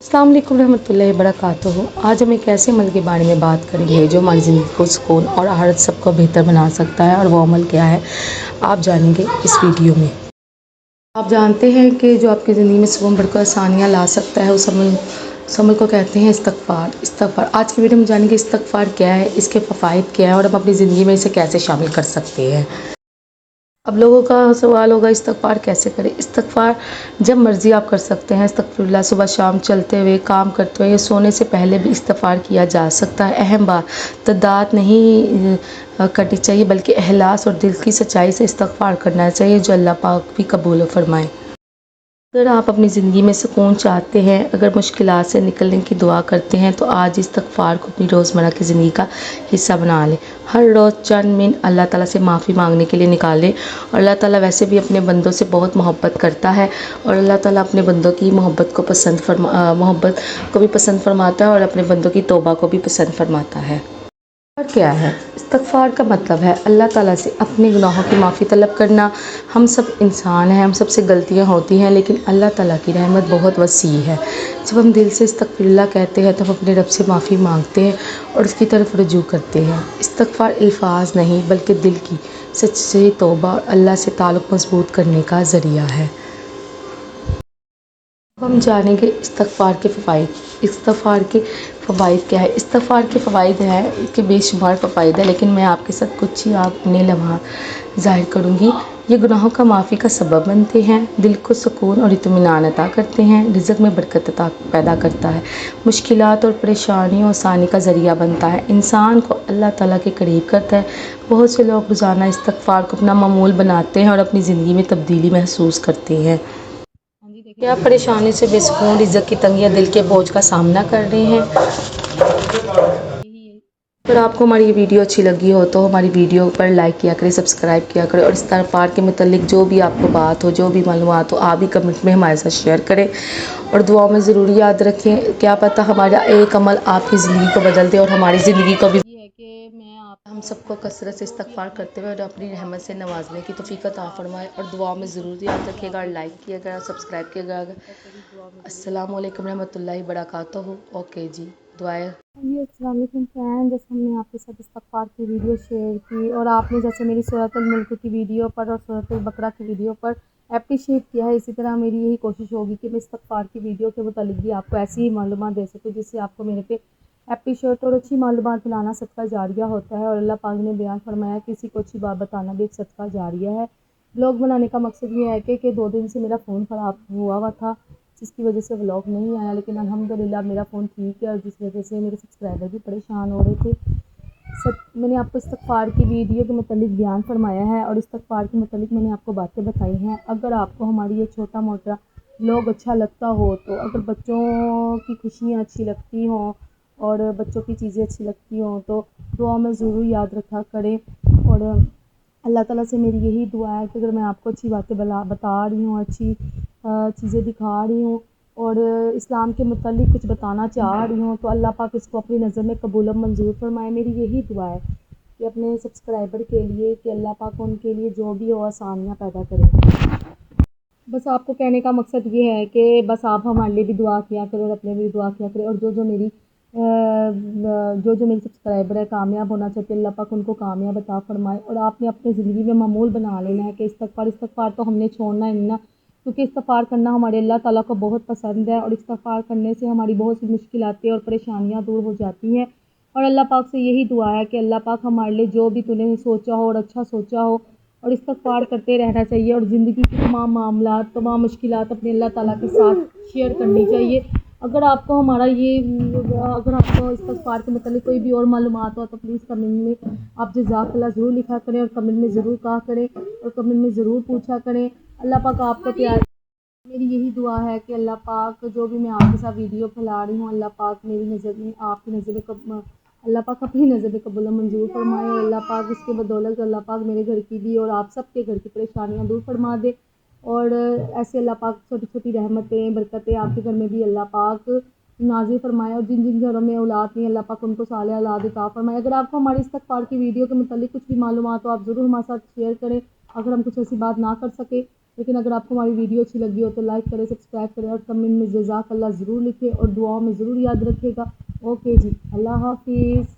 अस्सलाम वालेकुम रहमतुल्लाहि वबरकातुहू। आज हम एक ऐसे अमल के बारे में बात करेंगे जो हमारी ज़िंदगी को सुकून और आहरत सबको बेहतर बना सकता है, और वो अमल क्या है आप जानेंगे इस वीडियो में। आप जानते हैं कि जो आपकी ज़िंदगी में सुकून बढ़कर आसानियाँ ला सकता है उस अमल को कहते हैं इस्तग़फ़ार। आज की वीडियो में जानेंगे इस्तग़फ़ार क्या है, इसके फ़वाइद क्या है और हम अपनी ज़िंदगी में इसे कैसे शामिल कर सकते हैं। अब लोगों का सवाल होगा इस्तग़फ़ार कैसे करें। इस्तग़फ़ार जब मर्ज़ी आप कर सकते हैं। अस्तग़फ़िरुल्लाह सुबह शाम, चलते हुए, काम करते हुए या सोने से पहले भी इस्तग़फ़ार किया जा सकता है। अहम बात, तादाद नहीं करनी चाहिए बल्कि इख़लास और दिल की सच्चाई से इस्तग़फ़ार करना चाहिए, जो अल्लाह पाक भी कबूल फ़रमाए। अगर आप अपनी ज़िंदगी में सुकून चाहते हैं, अगर मुश्किलात से निकलने की दुआ करते हैं, तो आज इस्तग़फ़ार को अपनी रोज़मर्रा की ज़िंदगी का हिस्सा बना लें। हर रोज़ चंद मिनट अल्लाह ताला से माफ़ी मांगने के लिए निकालें। और अल्लाह ताला वैसे भी अपने बंदों से बहुत मोहब्बत करता है, और अल्लाह ताला अपने बंदों की मोहब्बत को भी पसंद फरमाता है, और अपने बंदों की तौबा को भी पसंद फरमाता है। और क्या है इस्तग़फ़ार का मतलब है अल्लाह ताला से अपने गुनाहों की माफ़ी तलब करना। हम सब इंसान हैं, हम सब से गलतियाँ होती हैं, लेकिन अल्लाह ताला की रहमत बहुत वसी है। जब हम दिल से इस्तग़फ़िरुल्लाह कहते हैं, तब अपने रब से माफ़ी मांगते हैं और उसकी तरफ रुजू करते हैं। इस्तग़फ़ार अल्फ़ाज़ नहीं बल्कि दिल की सच्ची तौबा और अल्लाह से ताल्लुक़ मज़बूत करने का ज़रिया है। अब हम जानेंगे इस्तग़फ़ार के फ़वाइद। इस्तग़फ़ार के फ़वाइद क्या है। इस्तग़फ़ार के फ़वाइद हैं, इसके बेशुमार फ़वाइद हैं, लेकिन मैं आपके साथ कुछ ही अपने लम्हा ज़ाहिर करूँगी। ये गुनाहों का माफ़ी का सबब बनते हैं, दिल को सुकून और इत्मीनान अता करते हैं, रिज़्क़ में बरकत पैदा करता है, मुश्किलात और परेशानियों आसानी का ज़रिया बनता है, इंसान को अल्लाह ताला के करीब करता है। बहुत से लोग रोज़ाना इस्तग़फ़ार को अपना मामूल बनाते हैं और अपनी ज़िंदगी में तब्दीली महसूस करते हैं। क्या परेशानी से बेसुकून, रिज़्क़ की तंगी या दिल के बोझ का सामना कर रहे हैं। अगर आपको हमारी ये वीडियो अच्छी लगी हो तो हमारी वीडियो पर लाइक किया करें, सब्सक्राइब किया करें, और इस्तग़फ़ार के मुतालिक जो भी आपको बात हो, जो भी मालूमात हो, आप भी कमेंट में हमारे साथ शेयर करें, और दुआओं में ज़रूर याद रखें। क्या पता हमारा एक अमल आपकी ज़िंदगी को बदल दे और हमारी ज़िंदगी को भी हम सबको कसरत से इस्तग़फ़ार करते हुए और अपनी रहमत से नवाजने की तौफ़ीक़ अता फ़रमाए। और दुआओं में ज़रूर याद रखिएगा, और लाइक किएगा, सब्सक्राइब किएगा। अस्सलाम वालेकुम रहमतुल्लाहि वबरकातुहू। ओके जी, दुआएं। जी अस्सलाम वालेकुम फ्रेंड, जैसे हमने आपके साथ इस्तग़फ़ार की वीडियो शेयर की और आपने जैसे मेरी सूरतुल मुल्क की वीडियो पर और सूरतुल बकरा की वीडियो पर अप्रिशिएट किया है, इसी तरह मेरी यही कोशिश होगी कि मैं इस्तग़फ़ार की वीडियो के मुतालिक भी आपको ऐसी ही मालूमात दे सकूँ जिससे आपको मेरे पे अप्रिशिएट और अच्छी मालूमात दिलाना सदका जारिया होता है। और अल्लाह पाक ने बयान फरमाया कि किसी को अच्छी बात बताना भी एक सदका जारिया है। ब्लॉग बनाने का मकसद ये है कि 2 दिन से मेरा फ़ोन ख़राब हुआ था, जिसकी वजह से व्लॉग नहीं आया, लेकिन अल्हम्दुलिल्लाह मेरा फ़ोन ठीक है, और जिस वजह से मेरे सब्सक्राइबर भी परेशान हो रहे थे। मैंने आपको इस्तग़फ़ार की वीडियो के मुतालिक बयान फरमाया है, और इस्तग़फ़ार के मुतालिक मैंने आपको बातें बताई हैं। अगर आपको हमारी ये छोटा मोटा व्लॉग अच्छा लगता हो, तो अगर बच्चों की खुशियाँ अच्छी लगती हों और बच्चों की चीज़ें अच्छी लगती हों, तो दुआ में ज़रूर याद रखा करें। और अल्लाह ताला से मेरी यही दुआ है कि अगर मैं आपको अच्छी बातें बता रही हूँ, अच्छी चीज़ें दिखा रही हूँ और इस्लाम के मुतालिक कुछ बताना चाह रही हूँ, तो अल्लाह पाक इसको अपनी नज़र में कबूल और मंजूर फरमाए। मेरी यही दुआ है कि अपने सब्सक्राइबर के लिए कि अल्लाह पाक उनके लिए जो भी हो आसानियाँ पैदा करे। बस आपको कहने का मकसद ये है कि बस आप हमारे लिए भी दुआ किया करें और अपने लिए भी दुआ किया करें, और जो मेरी सब्सक्राइबर है कामयाब होना चाहते हैं, अल्लाह पाक उनको कामयाब अता फ़रमाए। और आपने अपनी ज़िंदगी में मामूल बना लेना है कि इस्तग़फ़ार तो हमने छोड़ना ही नहीं ना, क्योंकि इस्तग़फ़ार करना हमारे अल्लाह ताला को बहुत पसंद है, और इस्तग़फ़ार करने से हमारी बहुत सी मुश्किलातें और परेशानियाँ दूर हो जाती हैं। और अल्लाह पाक से यही दुआ है कि अल्लाह पाक हमारे लिए जो भी तूने सोचा हो और अच्छा सोचा हो, और इस्तग़फ़ार करते रहना चाहिए, और ज़िंदगी की तमाम मामलात, तमाम मुश्किलात अपने अल्लाह ताला के साथ शेयर करनी चाहिए। अगर आपको इस्तग़फ़ार के मतलब कोई भी और मालूमात हो, तो प्लीज़ कमेंट में आप जज़ाकल्लाह ज़रूर लिखा करें, और कमेंट में ज़रूर कहा करें, और कमेंट में ज़रूर पूछा करें। अल्लाह पाक आपको प्यार। मेरी यही दुआ है कि अल्लाह पाक जो भी मैं आपके साथ वीडियो फैला रही हूँ, अल्लाह पाक मेरी नज़र में, आपकी नज़र में अल्लाह पाक अपनी नज़र में कबूल मंजूर फरमाए, और अल्लाह पाक इसके बदौलत अल्लाह पाक मेरे घर की भी और आप सब के घर की परेशानियाँ दूर फरमा दे। और ऐसे अल्लाह पाक छोटी छोटी रहमतें बरकतें आपके घर में भी अल्लाह पाक नाज़िल फरमाए, और जिन जिन घरों में औलाद नहीं, अल्लाह पाक उनको साले औलाद अता फरमाए। अगर आपको हमारी इस्तग़फ़ार की वीडियो के मुतालिक कुछ भी मालूमात हो, आप ज़रूर हमारे साथ शेयर करें। अगर हम कुछ ऐसी बात ना कर सके لیکن اگر آپ کو ہماری ویڈیو اچھی لگی ہو تو لائک کریں، سبسکرائب کریں اور کمنٹ میں جزاک اللہ ضرور لکھیں اور دعاؤں میں ضرور یاد رکھیے گا۔ اوکے جی، اللہ حافظ۔